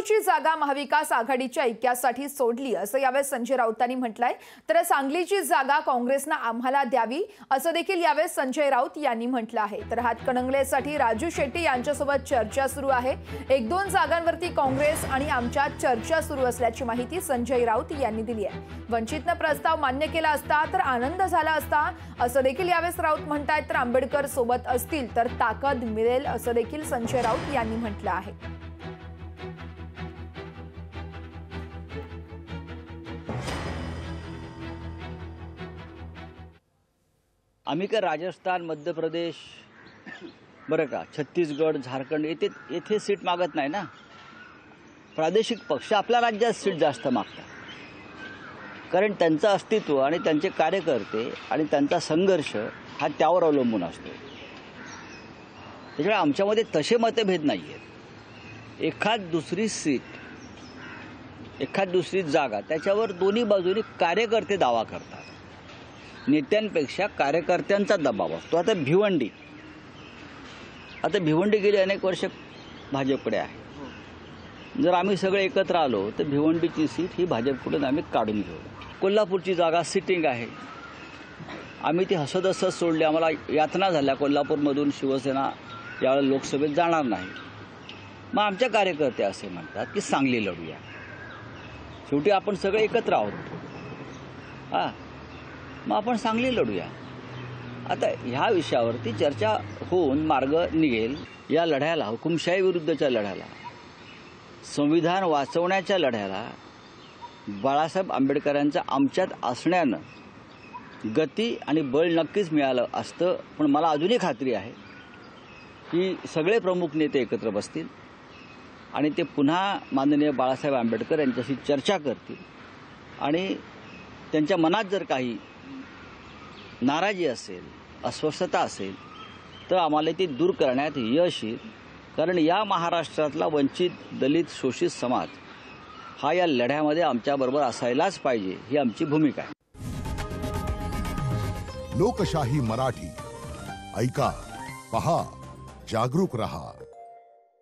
लातूरची जागा महाविकास आघाडीच्या ऐक्यासाठी सोडली असं यावेळेस संजय राऊतांनी म्हटलंय। तर सांगलीची जागा काँग्रेसने आम्हाला द्यावी असं देखील यावेळेस संजय राऊत यांनी म्हटलं आहे। तर हातकणंगलेसाठी राजू शेट्टी यांच्यासोबत चर्चा सुरू आहे। 1-2 जागांवरती काँग्रेस आणि आमच्यात चर्चा सुरू असल्याची माहिती संजय राऊत यांनी दिली आहे। वंचितने प्रस्ताव मान्य केला असता तर आनंद झाला असता असं देखील यावेळेस राऊत म्हणतात। तर आंबेडकर सोबत असतील तर ताकद मिळेल असं देखील संजय राऊत यांनी म्हटलं आहे। आम्ही का राजस्थान, मध्य प्रदेश, बरं का, छत्तीसगड, झारखंड येथे सीट मागत नाही ना। प्रादेशिक पक्ष आपल्या राज्यात सीट जास्त मागतात, कारण त्यांचं अस्तित्व आणि त्यांचे कार्यकर्ते आणि त्यांचा संघर्ष हा त्यावर अवलंबून असतो। त्यामुळे आमच्यामध्ये तसे मतभेद नाही आहेत। एखाद दुसरी सीट, एखाद दुसरी जागा त्याच्यावर दोन्ही बाजूनी कार्यकर्ते दावा करतात। नेत्यांपेक्षा कार्यकर्त्यांचा दबाव असतो। आता भिवंडी गेली अनेक वर्ष भाजपकडे आहे। जर आम्ही सगळे एकत्र आलो तर भिवंडीची सीट ही भाजपकडून आम्ही काढून घेऊ। कोल्हापूरची जागा सिटिंग आहे, आम्ही ती हसत सोडली। आम्हाला यातना झाल्या, कोल्हापूरमधून शिवसेना यावेळेला लोकसभेत जाणार नाही। मग आमच्या कार्यकर्ते असे म्हणतात की सांगली लढूया। शेवटी आपण सगळे एकत्र आहोत, मग आपण सांगली लढूया। आता ह्या विषयावरती चर्चा होऊन मार्ग निघेल। या लढ्याला, हुकुमशाही विरुद्धच्या लढ्याला, संविधान वाचवण्याच्या लढ्याला बाळासाहेब आंबेडकरांच्या आमच्यात असण्यानं गती आणि बळ नक्कीच मिळालं असतं। पण मला अजूनही खात्री आहे की सगळे प्रमुख नेते एकत्र बसतील आणि ते पुन्हा माननीय बाळासाहेब आंबेडकर यांच्याशी चर्चा करतील आणि त्यांच्या मनात जर काही नाराजी असेल, अस्वस्थता असेल तर आम्हाला ती दूर करण्यात यश येईल। कारण या महाराष्ट्रातला वंचित, दलित, शोषित समाज हा या लढ्यामध्ये आमच्याबरोबर असायलाच पाहिजे, ही आमची भूमिका आहे। लोकशाही मराठी ऐका, पहा, जागरूक रहा।